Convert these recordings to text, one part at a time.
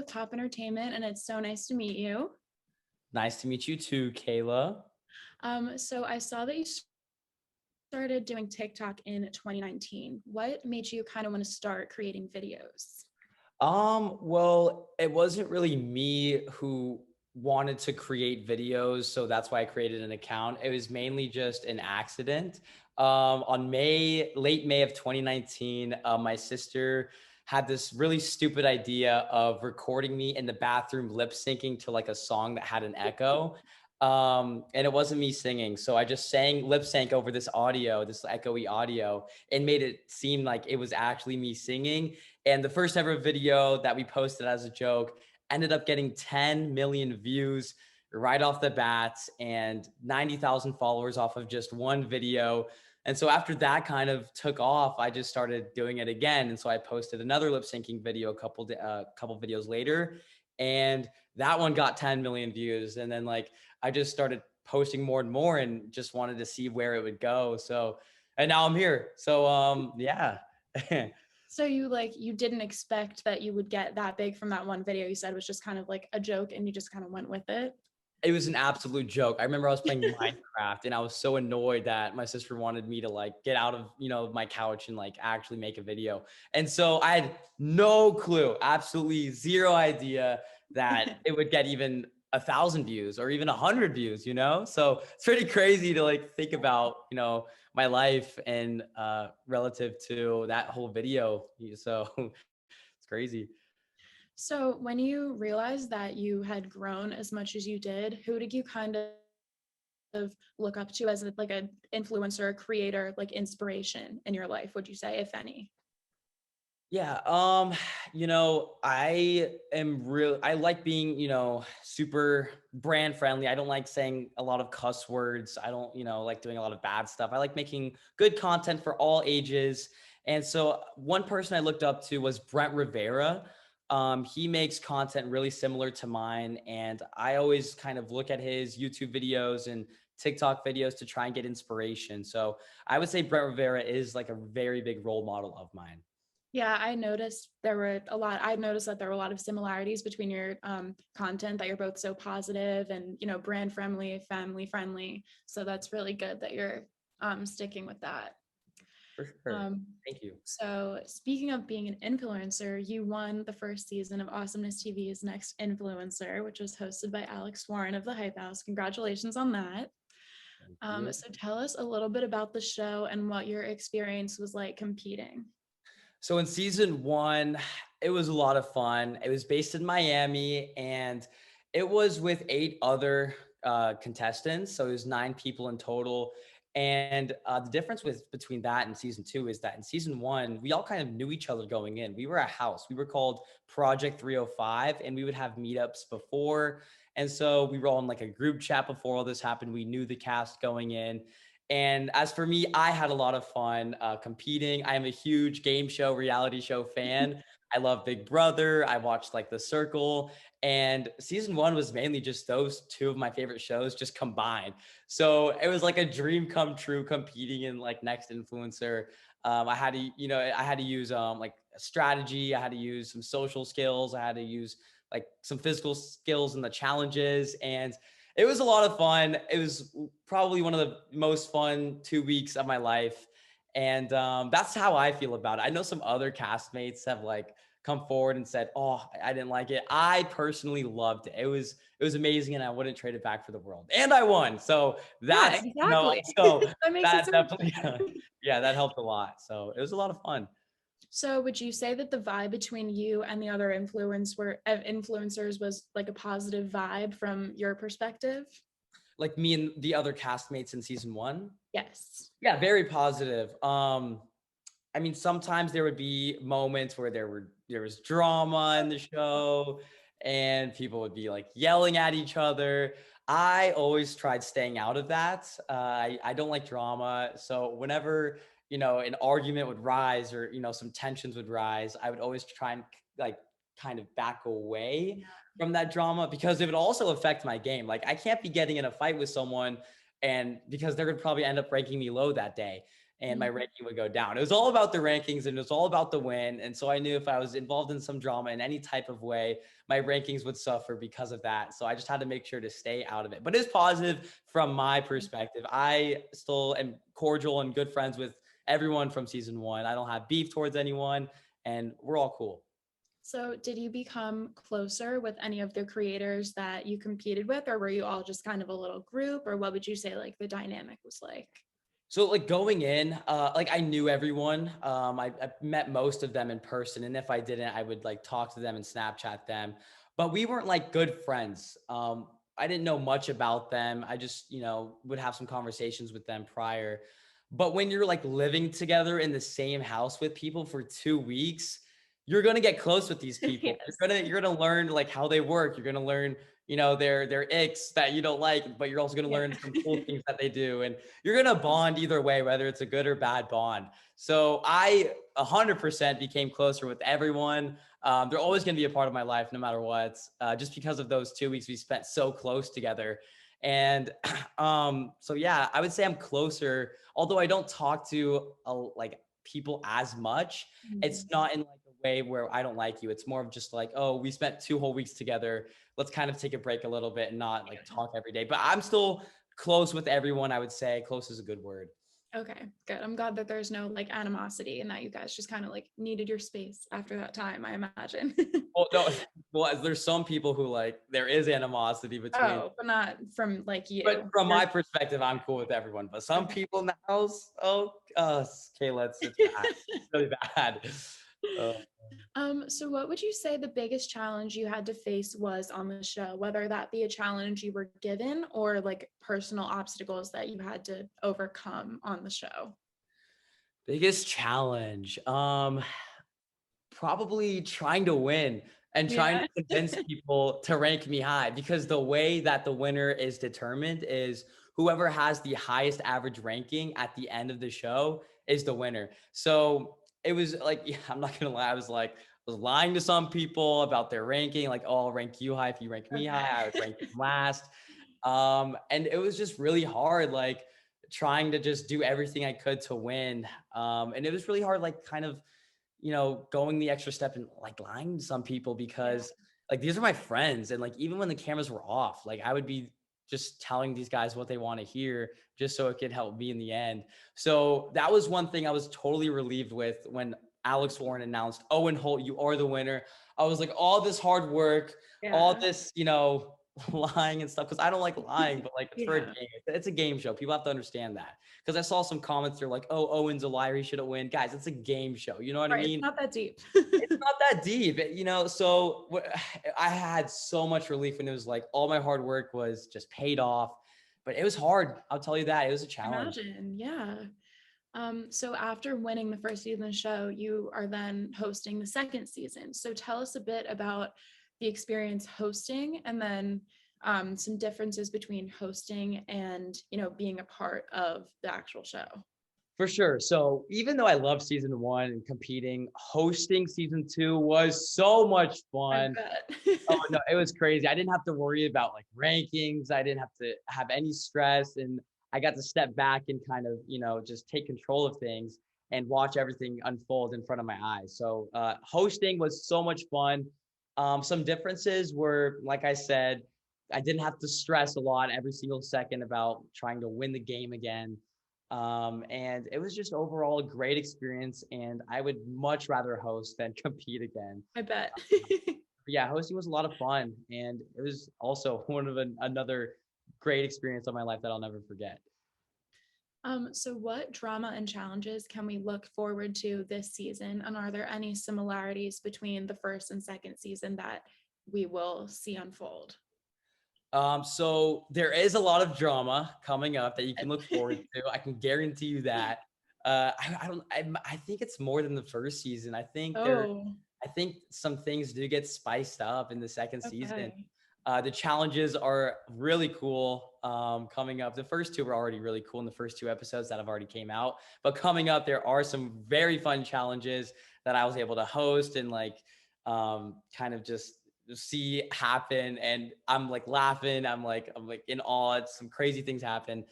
with Top Entertainment, and it's so nice to meet you. Nice to meet you too, Kayla. So I saw that you started doing TikTok in 2019. What made you kind of want to start creating videos? Well, it wasn't really me who wanted to create videos, so that's why I created an account. It was mainly just an accident. On late May of 2019, my sister had this really stupid idea of recording me in the bathroom lip syncing to like a song that had an echo. And it wasn't me singing. So I just sang lip sync over this audio, this echoey audio, and made it seem like it was actually me singing. And the first ever video that we posted as a joke ended up getting 10 million views right off the bat and 90,000 followers off of just one video. And so after that kind of took off, I just started doing it again. And so I posted another lip syncing video couple videos later, and that one got 10 million views. And then like I just started posting more and more and just wanted to see where it would go. So and now I'm here. So yeah. So you didn't expect that you would get that big from that one video you said was just kind of like a joke and you just kind of went with it? It was an absolute joke. I remember I was playing Minecraft and I was so annoyed that my sister wanted me to like get out of, my couch and like actually make a video. And so I had no clue, absolutely zero idea that it would get even 1,000 views or even 100 views. So it's pretty crazy to like think about, my life and relative to that whole video. So it's crazy. So when you realized that you had grown as much as you did, who did you kind of look up to as like an influencer, creator, like inspiration in your life, would you say, if any? Yeah, I like being, super brand friendly. I don't like saying a lot of cuss words. I don't, like doing a lot of bad stuff. I like making good content for all ages. And so one person I looked up to was Brent Rivera. He makes content really similar to mine, and I always kind of look at his YouTube videos and TikTok videos to try and get inspiration. So I would say Brent Rivera is like a very big role model of mine. Yeah, I noticed there were a lot. I noticed that there were a lot of similarities between your content, that you're both so positive and, brand friendly, family friendly. So that's really good that you're sticking with that. For sure. Um, Thank you. so speaking of being an influencer, you won the first season of Awesomeness TV's Next Influencer, which was hosted by Alex Warren of the Hype House. Congratulations on that. Thank you. So tell us a little bit about the show and what your experience was like competing. So in season one, it was a lot of fun. It was based in Miami and it was with 8 other contestants. So it was 9 people in total. And the difference between that and season two is that in season one, we all kind of knew each other going in. We were a house. We were called Project 305, and we would have meetups before. And so we were all in like a group chat before all this happened. We knew the cast going in. And as for me, I had a lot of fun competing. I am a huge game show, reality show fan. I love Big Brother. I watched like The Circle. And season one was mainly just those two of my favorite shows just combined. So it was like a dream come true competing in like Next Influencer. I had to use like a strategy. I had to use some social skills. I had to use like some physical skills in the challenges. And it was a lot of fun. It was probably one of the most fun 2 weeks of my life. And that's how I feel about it. I know some other castmates have like come forward and said, "Oh, I didn't like it." I personally loved it. It was amazing, and I wouldn't trade it back for the world. And I won, so Yeah, that's exactly. so That makes it that so much definitely, better. yeah, that helped a lot. So it was a lot of fun. So would you say that the vibe between you and the other influencers was like a positive vibe from your perspective? Like me and the other castmates in season one. Yes. Yeah, very positive. I mean, sometimes there would be moments where there was drama in the show and people would be like yelling at each other. I always tried staying out of that. I don't like drama. So whenever, an argument would rise or, some tensions would rise, I would always try and like kind of back away from that drama because it would also affect my game. Like I can't be getting in a fight with someone and because they're going to probably end up ranking me low that day. and my Mhm. ranking would go down. It was all about the rankings and it was all about the win. And so I knew if I was involved in some drama in any type of way, my rankings would suffer because of that. So I just had to make sure to stay out of it. But it's positive from my perspective. I still am cordial and good friends with everyone from season one. I don't have beef towards anyone, and we're all cool. So, did you become closer with any of the creators that you competed with, or were you all just kind of a little group, or what would you say like the dynamic was like? So like going in, like I knew everyone. I met most of them in person, and if I didn't, I would like talk to them and Snapchat them. But we weren't like good friends. I didn't know much about them. I just, would have some conversations with them prior. But when you're like living together in the same house with people for 2 weeks, you're gonna get close with these people. You're Yes. gonna you're gonna learn like how they work. You're gonna learn, their icks that you don't like, but you're also gonna Yeah. learn some cool things that they do. And you're gonna bond either way, whether it's a good or bad bond. So I 100% became closer with everyone. They're always gonna be a part of my life, no matter what, just because of those 2 weeks we spent so close together. And so yeah, I would say I'm closer, although I don't talk to like people as much. It's Mhm. not in like a way where I don't like you. It's more of just like, oh, we spent 2 whole weeks together. Let's kind of take a break a little bit and not like talk every day. But I'm still close with everyone, I would say. Close is a good word. Okay, good. I'm glad that there's no like animosity and that you guys just kind of like needed your space after that time, I imagine. Well, no, well, there's some people who like there is animosity between, Oh, but not from like but you. from You're my perspective, I'm cool with everyone. But some okay. people in the house, oh, Kayla, it's bad, really bad. Uh, So what would you say the biggest challenge you had to face was on the show, whether that be a challenge you were given or like personal obstacles that you had to overcome on the show? Biggest challenge. Probably trying to win and trying to Yeah. convince people to rank me high, because the way that the winner is determined is whoever has the highest average ranking at the end of the show is the winner. So it was like, yeah, I'm not gonna lie, I was lying to some people about their ranking, like, oh, I'll rank you high if you rank me high. I would rank Okay. them last. And it was just really hard, like trying to just do everything I could to win. And it was really hard, like kind of going the extra step and like lying to some people, Yeah. because like these are my friends. And like even when the cameras were off, like I would be just telling these guys what they want to hear just so it could help me in the end. So that was one thing I was totally relieved with when Alex Warren announced, Owen Holt, you are the winner. I was like, all this hard work, all Yeah. this, lying and stuff. Cause I don't like lying, but like it's for a Yeah. game. It's a game show. People have to understand that. Because I saw some comments, they're like, oh, Owen's a liar. He shouldn't win. Guys, it's a game show. You know what I Right. It's mean? not that deep. It's not that deep, so I had so much relief when it was like all my hard work was just paid off. But it was hard. I'll tell you that. It was a challenge. Imagine. Yeah. So after winning the first season of the show, you are then hosting the second season. So tell us a bit about the experience hosting and then some differences between hosting and, being a part of the actual show. For sure. So even though I love season one and competing, hosting season two was so much I fun. Oh bet. no, it was crazy. I didn't have to worry about like rankings. I didn't have to have any stress, and I got to step back and kind of, just take control of things and watch everything unfold in front of my eyes. So hosting was so much fun. Some differences were, like I said, I didn't have to stress a lot every single second about trying to win the game again. And it was just overall a great experience, and I would much rather host than compete again. I bet. Yeah, hosting was a lot of fun, and it was also one of another great experience of my life that I'll never forget. So what drama and challenges can we look forward to this season? And are there any similarities between the first and second season that we will see unfold? So there is a lot of drama coming up that you can look forward to. I can guarantee you that. I don't. I think it's more than the first season. Oh, I think some things do get spiced up in the second season. okay. The challenges are really cool coming up. The first two were already really cool in the first two episodes that have already came out. But coming up, there are some very fun challenges that I was able to host and like kind of just see happen. And I'm like laughing. I'm like in awe. Some crazy things happen.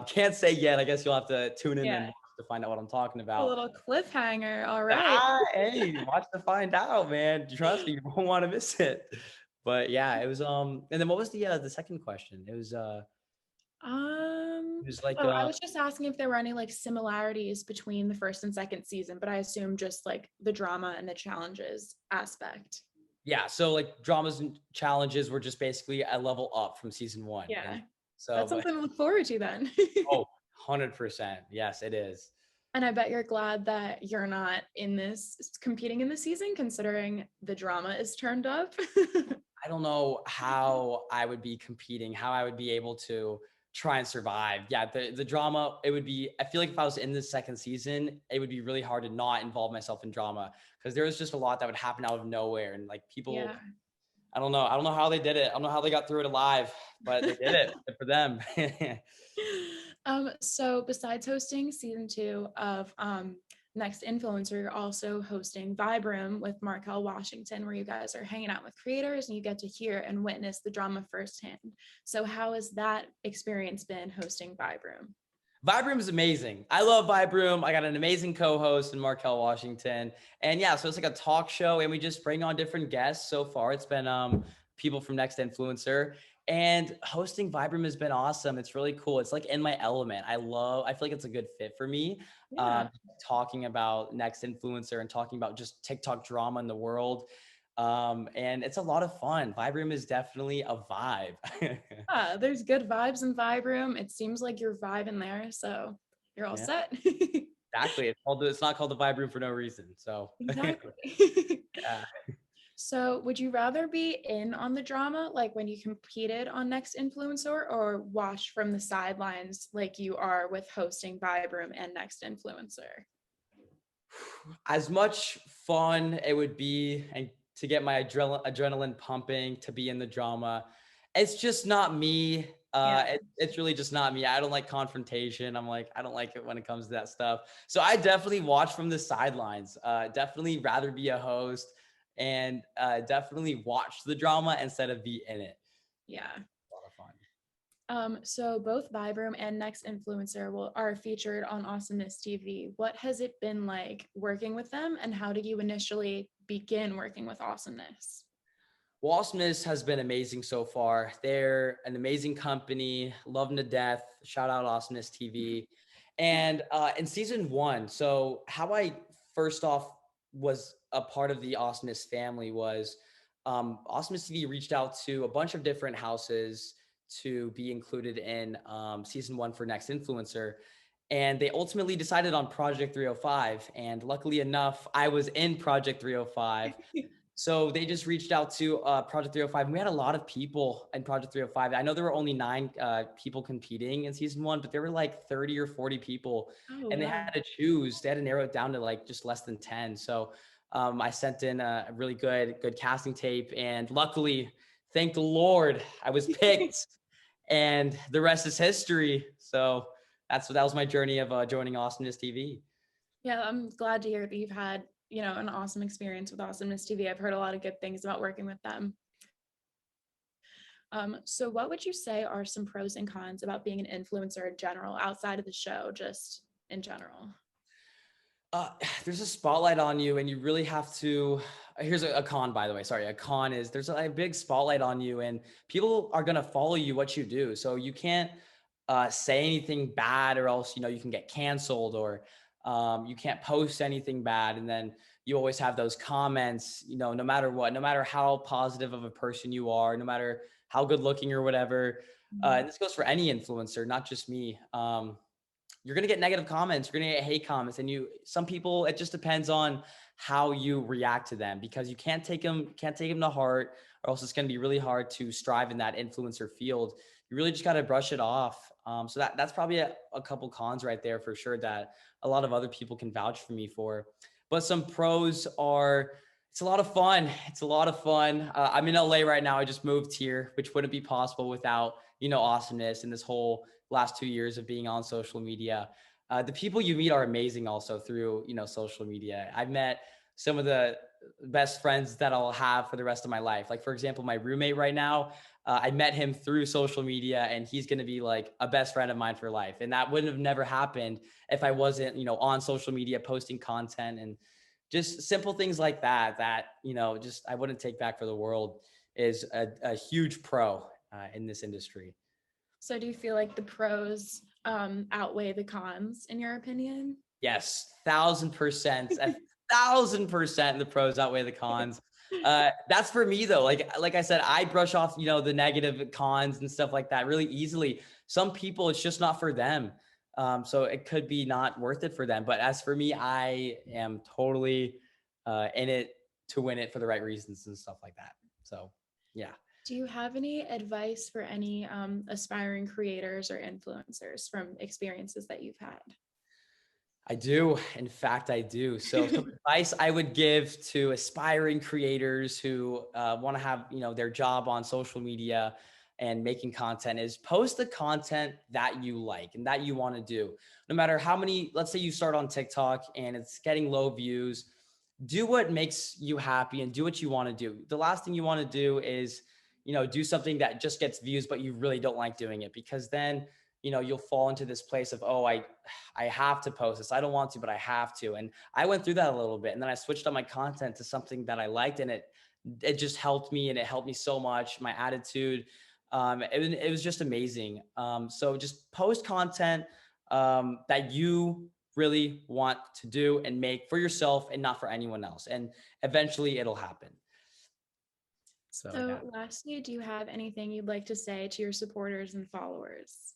Can't say yet. I guess you'll have to tune in and Yeah. watch to find out what I'm talking A about. little cliffhanger. All right. Ah, hey, watch to find out, man. Trust me, you won't want to miss it. But yeah, it was and then what was the second question? Um, It was like oh, I was just asking if there were any like similarities between the first and second season, but I assume just like the drama and the challenges aspect. yeah, so like dramas and challenges were just basically a level up from season one. And Yeah. so That's but something to look forward to then. oh, 100%. Yes, it is. And I bet you're glad that you're not in this competing in the season, considering the drama is turned up. I don't know how I would be competing, how I would be able to try and survive. Yeah, the drama, it would be, I feel like if I was in the second season, it would be really hard to not involve myself in drama because there was just a lot that would happen out of nowhere. And like people, Yeah. I don't know. I don't know how they did it. I don't know how they got through it alive, but they did it. Good for them. So besides hosting season 2 of Next Influencer, you're also hosting Vibe Room with Markel Washington, where you guys are hanging out with creators and you get to hear and witness the drama firsthand. So how has that experience been hosting Vibe Room? Vibe Room is amazing. I love Vibe Room. I got an amazing co-host in Markel Washington. And yeah, so it's like a talk show and we just bring on different guests. So far, it's been people from Next Influencer. And hosting Vibe Room has been awesome. It's really cool. It's like in my element. I feel like it's a good fit for me. Yeah. Talking about Next Influencer and talking about just TikTok drama in the world. And it's a lot of fun. Vibe Room is definitely a vibe. There's good vibes in Vibe Room. It seems like you're vibing there, so you're all Yeah. set. Exactly. It's not called the Vibe Room for no reason. So Exactly. yeah. So, would you rather be in on the drama, like when you competed on Next Influencer, or watch from the sidelines like you are with hosting Vibe Room and Next Influencer? As much fun it would be and to get my adrenaline pumping to be in the drama, it's just not me. Yeah. It's really just not me. I don't like confrontation. I don't like it when it comes to that stuff. So I definitely watch from the sidelines. Definitely rather be a host and definitely watch the drama instead of be in it. Yeah. A lot of fun. So both Vibe Room and Next Influencer are featured on Awesomeness TV. What has it been like working with them, and how did you initially begin working with Awesomeness? Well, Awesomeness has been amazing so far. They're an amazing company, love them to death. Shout out Awesomeness TV. And in season one, so how I first off was a part of the Awesomeness family was Awesomeness TV reached out to a bunch of different houses to be included in season one for Next Influencer. And they ultimately decided on Project 305. And luckily enough, I was in Project 305. So they just reached out to Project 305. And we had a lot of people in Project 305. I know there were only 9 people competing in season one, but there were like 30 or 40 people, Oh, and they wow. had to choose. They had to narrow it down to like just less than 10. So I sent in a really good casting tape, and luckily, thank the Lord, I was picked, and the rest is history. So that was my journey of joining Awesomeness TV. Yeah, I'm glad to hear that you've had, an awesome experience with Awesomeness TV. I've heard a lot of good things about working with them. So what would you say are some pros and cons about being an influencer in general, outside of the show, just in general? Uh, there's a spotlight on you, and you really have to. Here's a con, by the way. Sorry, a con is there's a big spotlight on you, and people are gonna follow you what you do. So you can't say anything bad, or else you can get canceled, or you can't post anything bad, and then you always have those comments. No matter what, no matter how positive of a person you are, no matter how good looking or whatever. And this goes for any influencer, not just me. You're going to get negative comments, you're going to get hate comments, and some people, it just depends on how you react to them, because you can't take them to heart, or else it's going to be really hard to strive in that influencer field. You really just got to brush it off. So that's probably a couple cons right there for sure, that a lot of other people can vouch for me for. But some pros are, it's a lot of fun. It's a lot of fun. I'm in LA right now. I just moved here, which wouldn't be possible without awesomeness and this whole last 2 years of being on social media. The people you meet are amazing also through, social media. I've met some of the best friends that I'll have for the rest of my life. Like, for example, my roommate right now, I met him through social media, and he's going to be like a best friend of mine for life. And that wouldn't have never happened if I wasn't, on social media posting content and just simple things like that, just I wouldn't take back for the world, is a huge pro in this industry. So do you feel like the pros outweigh the cons in your opinion? Yes, 1,000%, 1,000%. The pros outweigh the cons. That's for me though. Like I said, I brush off, the negative cons and stuff like that really easily. Some people, it's just not for them. So it could be not worth it for them. But as for me, I am totally in it to win it for the right reasons and stuff like that. So yeah. Do you have any advice for any aspiring creators or influencers from experiences that you've had? I do. In fact, I do. So some advice I would give to aspiring creators who want to have, their job on social media and making content is post the content that you like and that you want to do. No matter how many, let's say you start on TikTok and it's getting low views, do what makes you happy and do what you want to do. The last thing you want to do is, do something that just gets views, but you really don't like doing it, because then, you'll fall into this place of, oh, I have to post this. I don't want to, but I have to. And I went through that a little bit. And then I switched up my content to something that I liked, and it just helped me, and it helped me so much. My attitude, it was just amazing. So just post content that you really want to do and make for yourself and not for anyone else. And eventually it'll happen. So So yeah. lastly, do you have anything you'd like to say to your supporters and followers?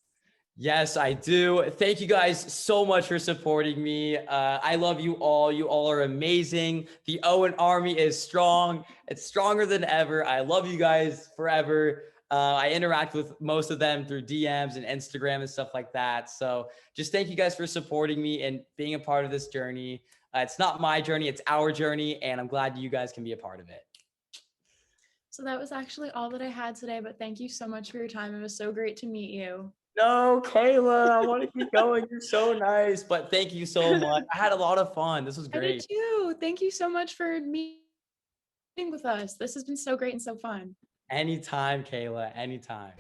Yes, I do. Thank you guys so much for supporting me. I love you all. You all are amazing. The Owen Army is strong. It's stronger than ever. I love you guys forever. I interact with most of them through DMs and Instagram and stuff like that. So just thank you guys for supporting me and being a part of this journey. It's not my journey, it's our journey. And I'm glad you guys can be a part of it. So that was actually all that I had today, but thank you so much for your time. It was so great to meet you. No, Kayla, I want to keep going. You're so nice, but thank you so much. I had a lot of fun. This was I did great. too. Thank you so much for meeting with us. This has been so great and so fun. Anytime, Kayla, anytime.